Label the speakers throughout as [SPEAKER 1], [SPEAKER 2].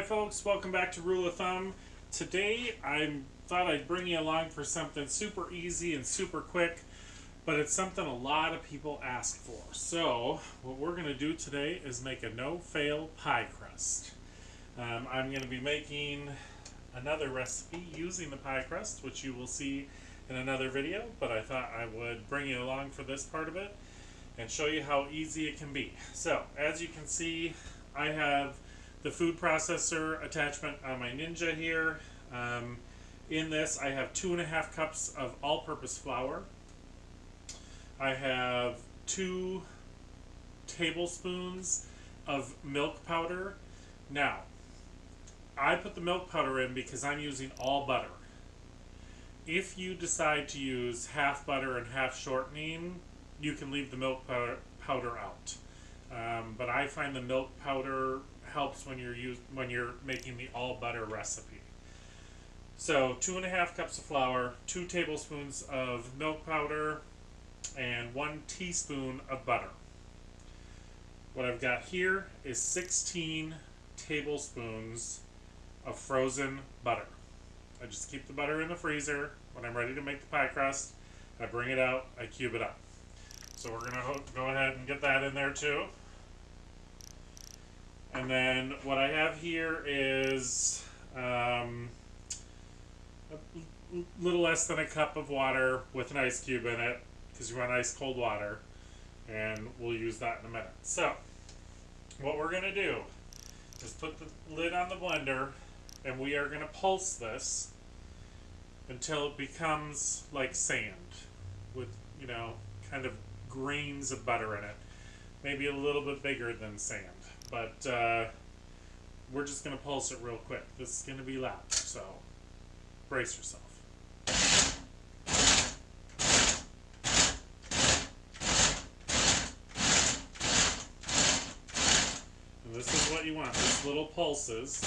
[SPEAKER 1] Hi folks, welcome back to Rule of Thumb. Today I thought I'd bring you along for something super easy and super quick, but it's something a lot of people ask for. So what we're going to do today is make a no-fail pie crust. I'm going to be making another recipe using the pie crust, which you will see in another video, but I thought I would bring you along for this part of it and show you how easy it can be. So as you can see, I have the food processor attachment on my Ninja here. In this I have 2.5 cups of all-purpose flour. I have 2 tablespoons of milk powder. Now, I put the milk powder in because I'm using all butter. If you decide to use half butter and half shortening, you can leave the milk powder out. But I find the milk powder helps when you're making the all butter recipe. So 2.5 cups of flour, 2 tablespoons of milk powder, and 1 teaspoon of butter. What I've got here is 16 tablespoons of frozen butter. I just keep the butter in the freezer. When I'm ready to make the pie crust, I bring it out, I cube it up. So we're going to go ahead and get that in there too. And then what I have here is a little less than a cup of water with an ice cube in it, because you want ice cold water, and we'll use that in a minute. So what we're going to do is put the lid on the blender, and we are going to pulse this until it becomes like sand with, you know, kind of grains of butter in it. Maybe a little bit bigger than sand, but we're just going to pulse it real quick. This is going to be loud, so brace yourself. And this is what you want, these little pulses.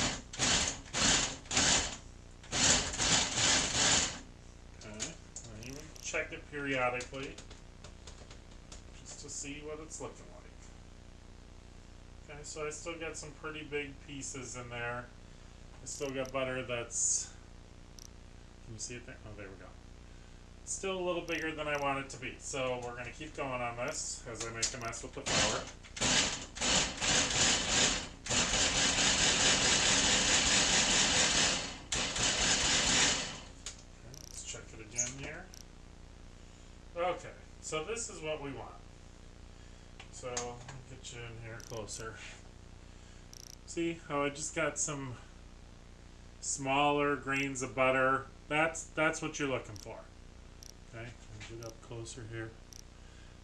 [SPEAKER 1] Okay, I even check it periodically just to see what it's looking like. Okay, so I still got some pretty big pieces in there. I still got butter that's, can you see it there? Oh, there we go. It's still a little bigger than I want it to be. So we're going to keep going on this as I make a mess with the flour. Okay, let's check it again here. Okay, so this is what we want. So, let me get you in here closer. See how I just got some smaller grains of butter? That's what you're looking for. Okay, get up closer here.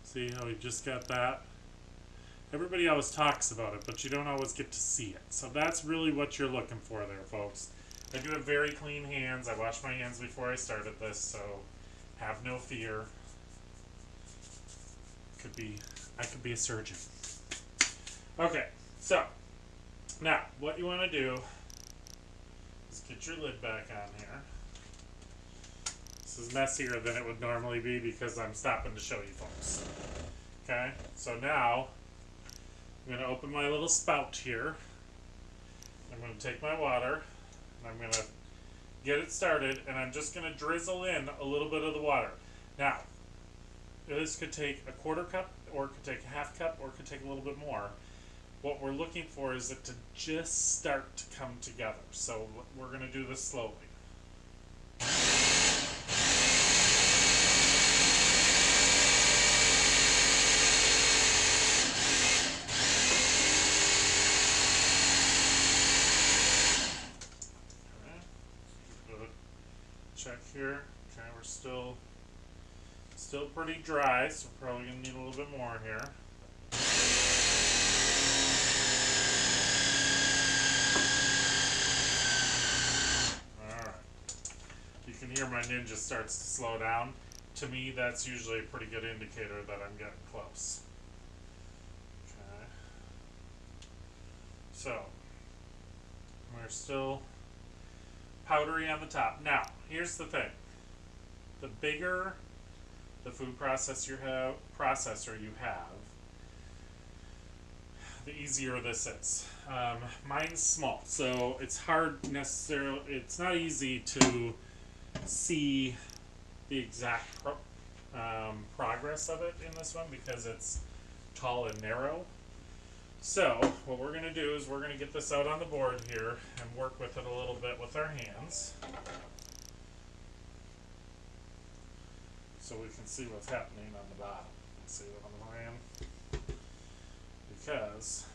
[SPEAKER 1] See how we just got that? Everybody always talks about it, but you don't always get to see it. So that's really what you're looking for there, folks. I do have very clean hands. I washed my hands before I started this, so have no fear. I could be a surgeon. Okay, so now what you want to do is get your lid back on here. This is messier than it would normally be because I'm stopping to show you folks. Okay, so now I'm going to open my little spout here. I'm going to take my water and I'm going to get it started, and I'm just going to drizzle in a little bit of the water. Now, this could take a 1/4 cup, or it could take a 1/2 cup, or it could take a little bit more. What we're looking for is it to just start to come together. So we're going to do this slowly. Okay. Check here. Okay, we're still pretty dry, so we're probably going to need a little bit more here. Alright. You can hear my Ninja starts to slow down. To me, that's usually a pretty good indicator that I'm getting close. Okay. So, we're still powdery on the top. Now, here's the thing. The bigger the food processor you have, the easier this is. Mine's small, so it's it's not easy to see the exact progress of it in this one because it's tall and narrow. So what we're going to do is we're going to get this out on the board here and work with it a little bit with our hands so we can see what's happening on the bottom. See what I'm laying? Because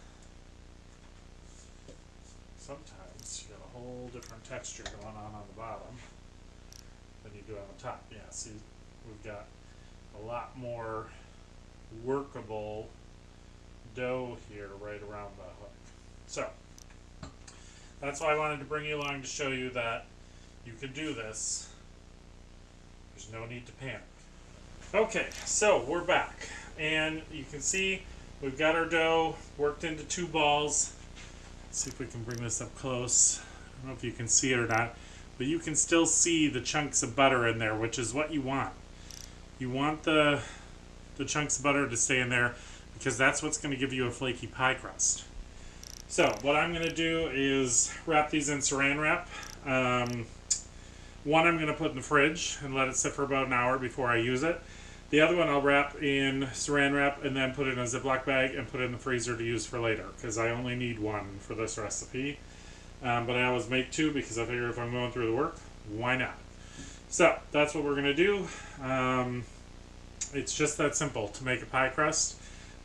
[SPEAKER 1] sometimes you got a whole different texture going on the bottom than you do on the top. Yeah, see, we've got a lot more workable dough here right around the hook. So that's why I wanted to bring you along to show you that you can do this. There's no need to panic. Okay, so we're back, and you can see we've got our dough worked into 2 balls. Let's see if we can bring this up close. I don't know if you can see it or not, but you can still see the chunks of butter in there, which is what you want. You want the chunks of butter to stay in there because that's what's going to give you a flaky pie crust. So what I'm going to do is wrap these in saran wrap. One I'm going to put in the fridge and let it sit for about an hour before I use it. The other one I'll wrap in saran wrap and then put it in a Ziploc bag and put it in the freezer to use for later because I only need one for this recipe. But I always make 2 because I figure if I'm going through the work, why not? So that's what we're going to do. It's just that simple to make a pie crust.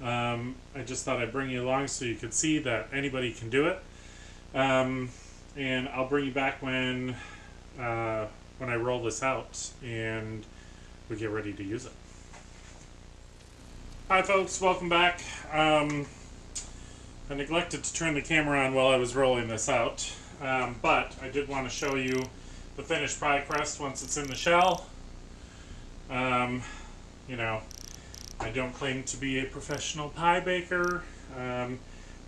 [SPEAKER 1] I just thought I'd bring you along so you could see that anybody can do it. And I'll bring you back when I roll this out and we get ready to use it. Hi folks, welcome back. I neglected to turn the camera on while I was rolling this out, but I did want to show you the finished pie crust once it's in the shell. You know, I don't claim to be a professional pie baker.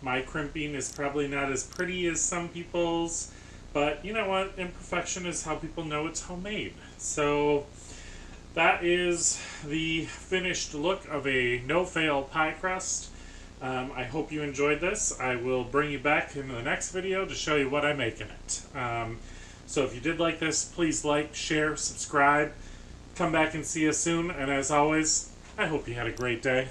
[SPEAKER 1] My crimping is probably not as pretty as some people's, but you know what? Imperfection is how people know it's homemade. So that is the finished look of a no-fail pie crust. I hope you enjoyed this. I will bring you back in the next video to show you what I make in it. So if you did like this, please like, share, subscribe. Come back and see us soon. And as always, I hope you had a great day.